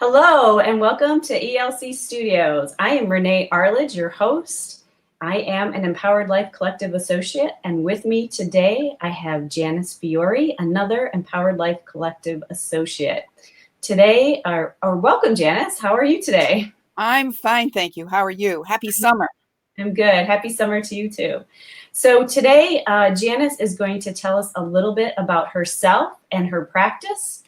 Hello and welcome to ELC Studios. I am Renee Arledge, your host. I am an Empowered Life Collective Associate, and with me today I have Janice Fiore, another Empowered Life Collective Associate. Welcome Janice, how are you today? I'm fine, thank you. How are you? Happy summer. I'm good. Happy summer to you too. So today Janice is going to tell us a little bit about herself and her practice,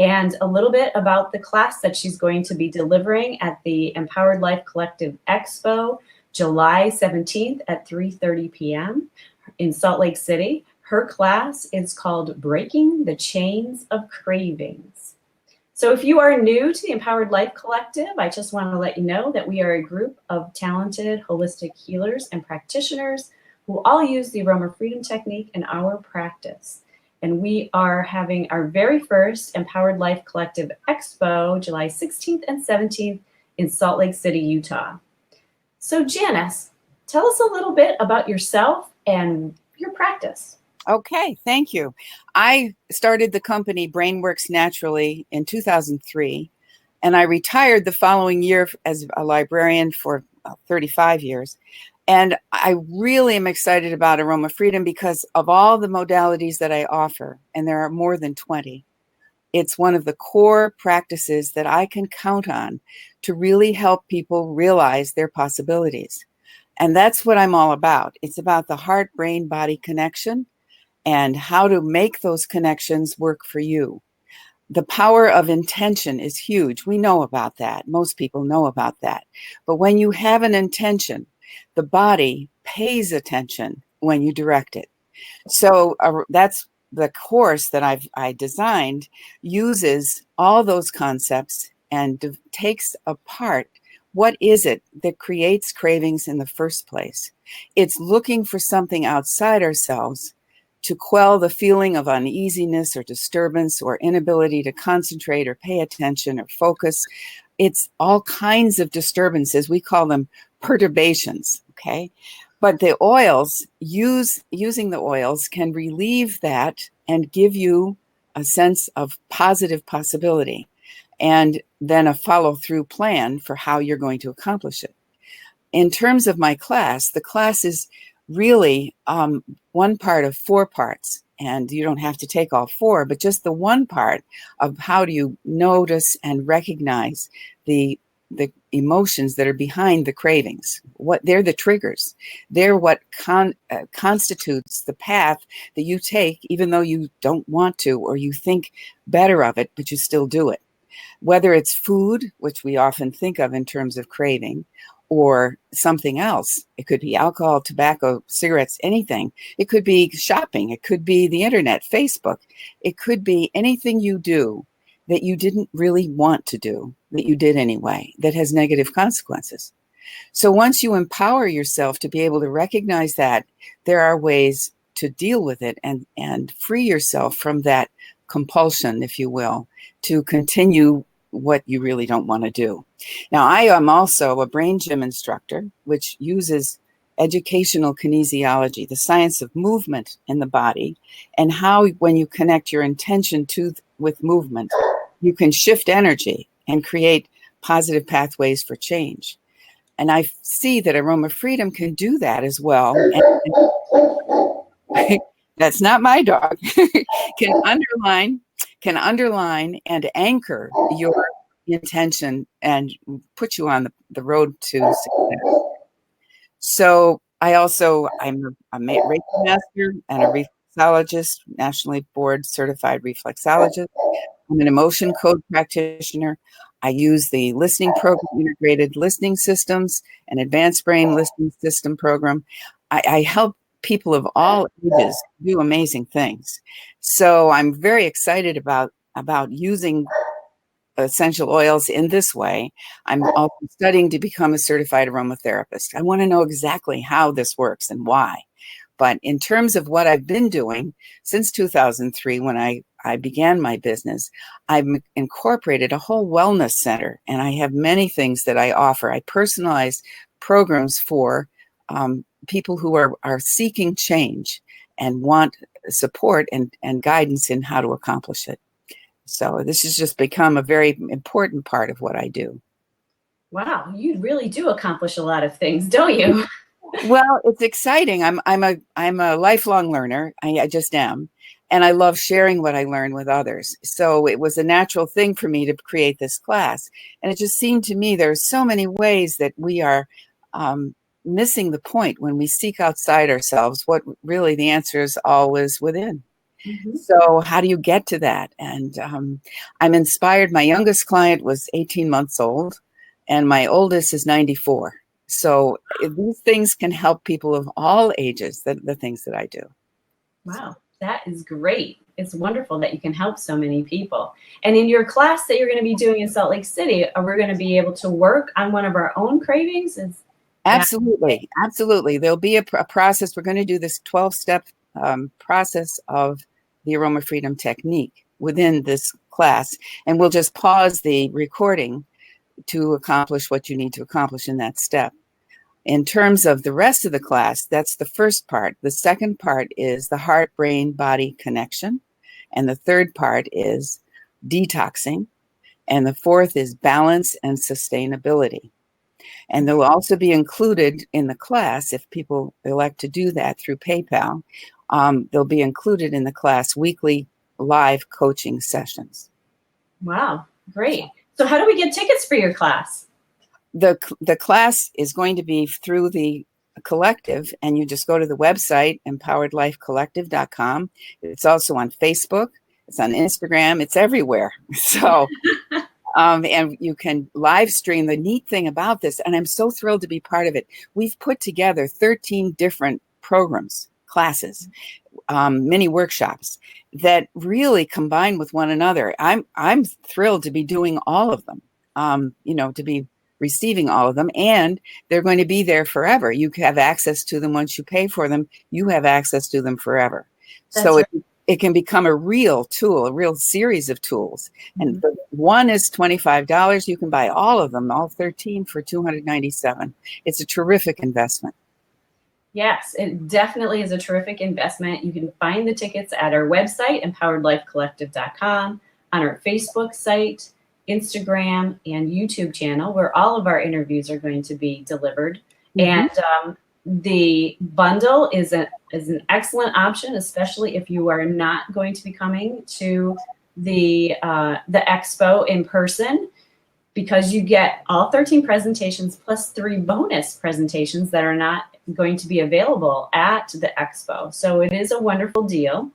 and a little bit about the class that she's going to be delivering at the Empowered Life Collective Expo, July 17th at 3:30 p.m. in Salt Lake City. Her class is called Breaking the Chains of Cravings. So if you are new to the Empowered Life Collective, I just want to let you know that we are a group of talented holistic healers and practitioners who all use the Aroma Freedom Technique in our practice. And we are having our very first Empowered Life Collective Expo, July 16th and 17th in Salt Lake City, Utah. So Janice, tell us a little bit about yourself and your practice. Okay, thank you. I started the company Brainworks Naturally in 2003, and I retired the following year as a librarian for 35 years. And I really am excited about Aroma Freedom because of all the modalities that I offer, and there are more than 20. It's one of the core practices that I can count on to really help people realize their possibilities. And that's what I'm all about. It's about the heart-brain-body connection and how to make those connections work for you. The power of intention is huge. We know about that. Most people know about that. But when you have an intention, the body pays attention when you direct it. So that's the course that I designed, uses all those concepts and takes apart what is it that creates cravings in the first place. It's looking for something outside ourselves to quell the feeling of uneasiness or disturbance or inability to concentrate or pay attention or focus. It's all kinds of disturbances. We call them perturbations, okay? But the oils, using the oils can relieve that and give you a sense of positive possibility and then a follow-through plan for how you're going to accomplish it. In terms of my class, the class is really one part of 4 parts, and you don't have to take all 4, but just the one part of how do you notice and recognize the emotions that are behind the cravings. What they're the triggers. They're what constitutes the path that you take, even though you don't want to, or you think better of it, but you still do it. Whether it's food, which we often think of in terms of craving, or something else. It could be alcohol, tobacco, cigarettes, anything. It could be shopping. It could be the internet, Facebook. It could be anything you do that you didn't really want to do, that you did anyway, that has negative consequences. So once you empower yourself to be able to recognize that, there are ways to deal with it and free yourself from that compulsion, if you will, to continue what you really don't want to do. Now, I am also a brain gym instructor, which uses educational kinesiology, the science of movement in the body, and how when you connect your intention with movement, you can shift energy and create positive pathways for change. And I see that Aroma Freedom can do that as well. And that's not my dog. can underline and anchor your intention and put you on the road to success. So I'm a Reiki master and a reflexologist, nationally board certified reflexologist. I'm an emotion code practitioner. I use the listening program, integrated listening systems, and advanced brain listening system program. I help people of all ages do amazing things. So I'm very excited about using essential oils in this way. I'm also studying to become a certified aromatherapist. I want to know exactly how this works and why. But in terms of what I've been doing since 2003, when I began my business, I've incorporated a whole wellness center, and I have many things that I offer. I personalize programs for people who are seeking change and want support and guidance in how to accomplish it. So this has just become a very important part of what I do. Wow, you really do accomplish a lot of things, don't you? Well, it's exciting. I'm a lifelong learner. I just am. And I love sharing what I learn with others. So it was a natural thing for me to create this class. And it just seemed to me there are so many ways that we are missing the point when we seek outside ourselves. What really the answer is always within. Mhm. So how do you get to that? And I'm inspired. My youngest client was 18 months old, and my oldest is 94. So these things can help people of all ages, the things that I do. Wow, that is great. It's wonderful that you can help so many people. And in your class that you're going to be doing in Salt Lake City, are we going to be able to work on one of our own cravings? Is that Absolutely. Absolutely. There'll be a process. We're going to do this 12-step process of the Aroma Freedom Technique within this class. And we'll just pause the recording to accomplish what you need to accomplish in that step. In terms of the rest of the class, that's the first part. The second part is the heart, brain, body connection. And the third part is detoxing. And the fourth is balance and sustainability. And they'll also be included in the class, if people elect to do that through PayPal, they'll be included in the class weekly live coaching sessions. wow, great. So how do we get tickets for your class? The class is going to be through the collective, and you just go to the website, empoweredlifecollective.com. It's also on Facebook. It's on Instagram. It's everywhere. So, and you can live stream. The neat thing about this, and I'm so thrilled to be part of it, we've put together 13 different programs, classes, mini workshops that really combine with one another. I'm thrilled to be doing all of them, to be receiving all of them, and they're going to be there forever. You have access to them once you pay for them. You have access to them forever. That's So right. it can become a real tool, a real series of tools. And the one is $25. You can buy all of them, all 13 for $297. It's a terrific investment. Yes, it definitely is a terrific investment. You can find the tickets at our website, empoweredlifecollective.com, on our Facebook site, Instagram, and YouTube channel, where all of our interviews are going to be delivered. And the bundle is an excellent option, especially if you are not going to be coming to the expo in person, because you get all 13 presentations plus 3 bonus presentations that are not going to be available at the expo. So it is a wonderful deal.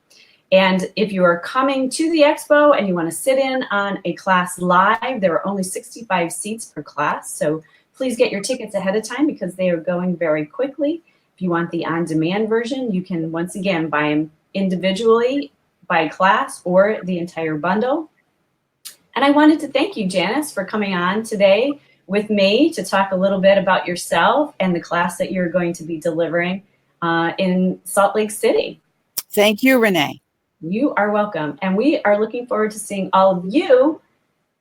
And if you are coming to the expo and you want to sit in on a class live, there are only 65 seats per class. So please get your tickets ahead of time because they are going very quickly. If you want the on-demand version, you can once again buy them individually by class or the entire bundle. And I wanted to thank you, Janice, for coming on today with me to talk a little bit about yourself and the class that you're going to be delivering in Salt Lake City. Thank you, Renee. You are welcome. And we are looking forward to seeing all of you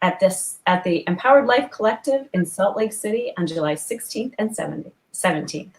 at the Empowered Life Collective in Salt Lake City on July 16th and 17th.